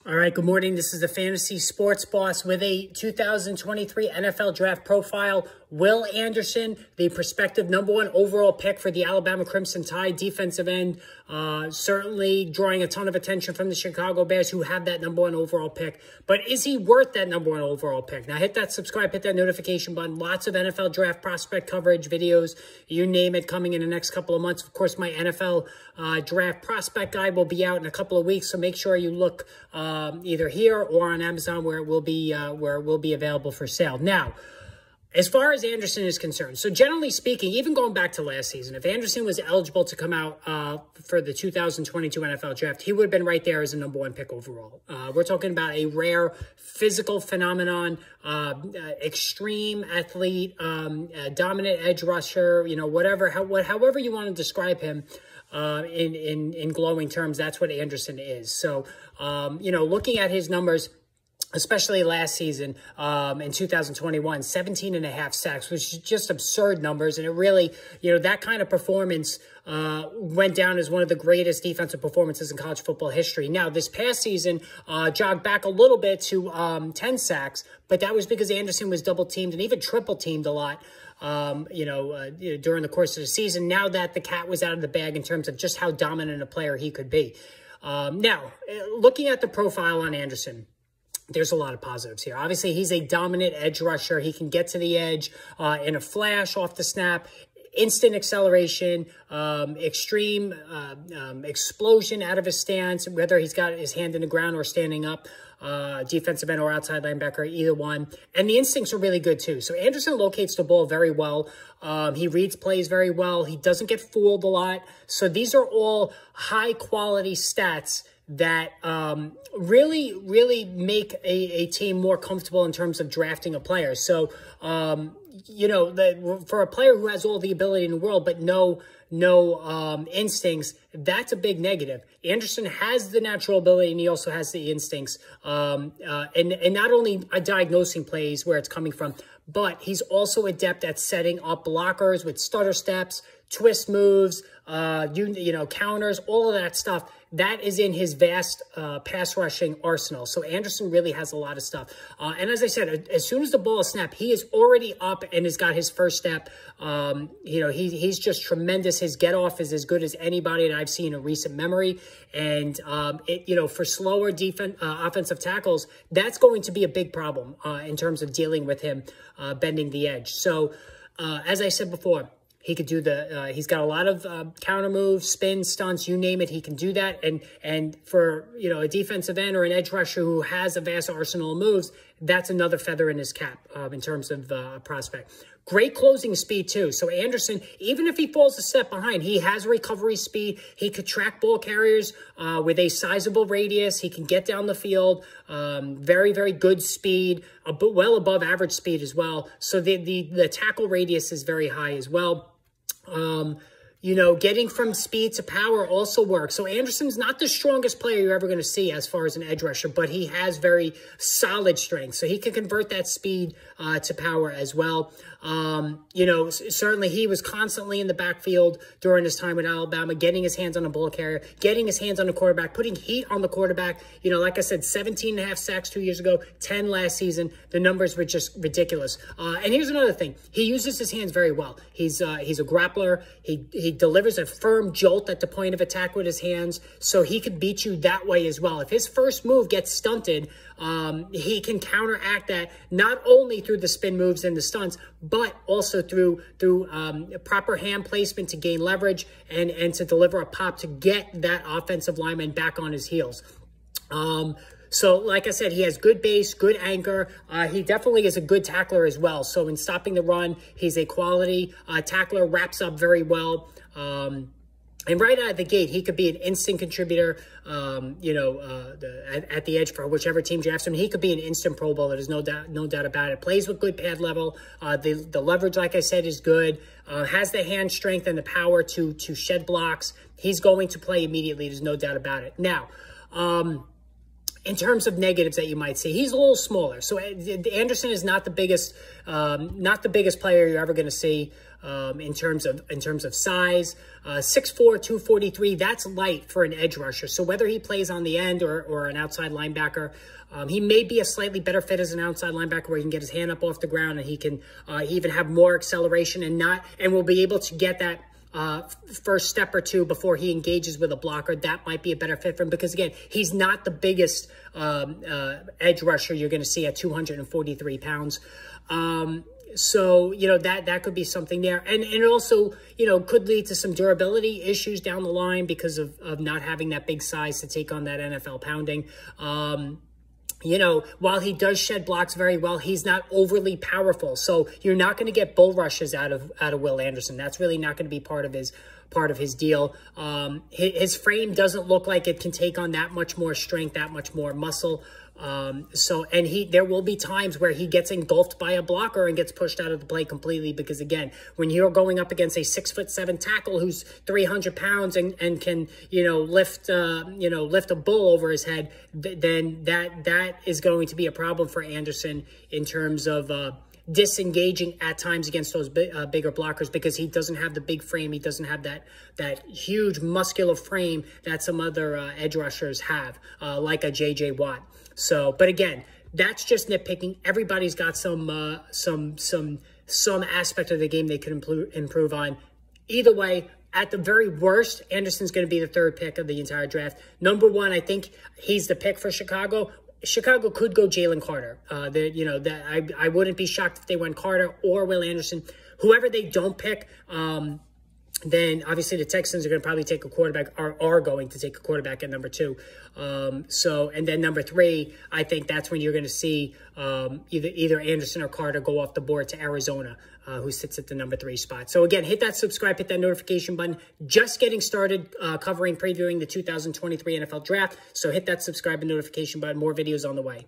All right, good morning. This is the Fantasy Sports Boss with a 2023 NFL Draft Profile. Will Anderson, the prospective #1 overall pick for the Alabama Crimson Tide defensive end, certainly drawing a ton of attention from the Chicago Bears, who have that #1 overall pick. But is he worth that #1 overall pick? Now, hit that subscribe, hit that notification button. Lots of NFL Draft prospect coverage, videos, you name it, coming in the next couple of months. Of course, my NFL Draft prospect guide will be out in a couple of weeks, so make sure you look either here or on Amazon where it will be available for sale. Now, as far as Anderson is concerned, so generally speaking, even going back to last season, if Anderson was eligible to come out for the 2022 NFL Draft, he would have been right there as a #1 pick overall. We're talking about a rare physical phenomenon, extreme athlete, dominant edge rusher, however you want to describe him. In glowing terms, that's what Anderson is. So, looking at his numbers, especially last season in 2021, 17.5 sacks, which is just absurd numbers. And it really, that kind of performance went down as one of the greatest defensive performances in college football history. Now, this past season, jogged back a little bit to 10 sacks, but that was because Anderson was double-teamed and even triple-teamed a lot. During the course of the season, now that the cat was out of the bag in terms of just how dominant a player he could be. Now, looking at the profile on Anderson, there's a lot of positives here. Obviously, he's a dominant edge rusher. He can get to the edge in a flash off the snap, instant acceleration, extreme explosion out of his stance, whether he's got his hand in the ground or standing up, defensive end or outside linebacker, either one. And the instincts are really good too. So Anderson locates the ball very well. He reads plays very well. He doesn't get fooled a lot. So these are all high quality stats that really, really make a team more comfortable in terms of drafting a player. So, for a player who has all the ability in the world but no instincts, that's a big negative. Anderson has the natural ability and he also has the instincts, and not only diagnosing plays where it's coming from, but he's also adept at setting up blockers with stutter steps, twist moves, counters, all of that stuff. That is in his vast pass rushing arsenal. So Anderson really has a lot of stuff. And as I said, as soon as the ball is snapped, he is already up and has got his first step. He's just tremendous. His get off is as good as anybody that I've seen in recent memory. And for slower offensive tackles, that's going to be a big problem in terms of dealing with him bending the edge. So as I said before, he could do he's got a lot of counter moves, spins, stunts, you name it. He can do that. And for, a defensive end or an edge rusher who has a vast arsenal of moves, that's another feather in his cap in terms of prospect. Great closing speed, too. So Anderson, even if he falls a step behind, he has recovery speed. He could track ball carriers with a sizable radius. He can get down the field. Very, very good speed, but well above average speed as well. So the tackle radius is very high as well. Getting from speed to power also works. So Anderson's not the strongest player you're ever going to see as far as an edge rusher, but he has very solid strength. So he can convert that speed to power as well. Certainly he was constantly in the backfield during his time at Alabama, getting his hands on the ball carrier, getting his hands on the quarterback, putting heat on the quarterback. Like I said, 17.5 sacks 2 years ago, 10 last season. The numbers were just ridiculous. And here's another thing. He uses his hands very well. He's a grappler. He delivers a firm jolt at the point of attack with his hands, so he could beat you that way as well. If his first move gets stunted, he can counteract that not only through the spin moves and the stunts, but also through proper hand placement to gain leverage and to deliver a pop to get that offensive lineman back on his heels. So, like I said, he has good base, good anchor. He definitely is a good tackler as well. So, in stopping the run, he's a quality tackler, wraps up very well. And right out of the gate, he could be an instant contributor, at the edge for whichever team drafts him. He could be an instant Pro Bowler. There's no doubt about it. Plays with good pad level. The leverage, like I said, is good. Has the hand strength and the power to shed blocks. He's going to play immediately. There's no doubt about it. Now, in terms of negatives that you might see, he's a little smaller. So Anderson is not the biggest player you're ever going to see in terms of size. 6'4", 243. That's light for an edge rusher. So whether he plays on the end or an outside linebacker, he may be a slightly better fit as an outside linebacker where he can get his hand up off the ground and he can even have more acceleration and will be able to get that first step or two before he engages with a blocker. That might be a better fit for him because, again, he's not the biggest edge rusher you're going to see at 243 pounds. So, that could be something there. And it also, could lead to some durability issues down the line because of not having that big size to take on that NFL pounding. While he does shed blocks very well, he's not overly powerful. So you're not going to get bull rushes out of Will Anderson. That's really not going to be part of his deal. His frame doesn't look like it can take on that much more strength, that much more muscle. There will be times where he gets engulfed by a blocker and gets pushed out of the play completely because, again, when you're going up against a 6'7" tackle who's 300 pounds and can, lift a bull over his head, then that is going to be a problem for Anderson in terms of disengaging at times against those bigger blockers because he doesn't have the big frame. He doesn't have that huge muscular frame that some other edge rushers have, like a J.J. Watt. So, but again, that's just nitpicking. Everybody's got some aspect of the game they could improve on. Either way, at the very worst, Anderson's going to be the third pick of the entire draft. Number one, I think he's the pick for Chicago. Chicago could go Jalen Carter. I wouldn't be shocked if they went Carter or Will Anderson. Whoever they don't pick, then obviously the Texans are going to probably take a quarterback, are going to take a quarterback at number 2. And then number 3, I think that's when you're going to see either Anderson or Carter go off the board to Arizona, who sits at the number 3 spot. So again, hit that subscribe, hit that notification button. Just getting started previewing the 2023 NFL Draft. So hit that subscribe and notification button. More videos on the way.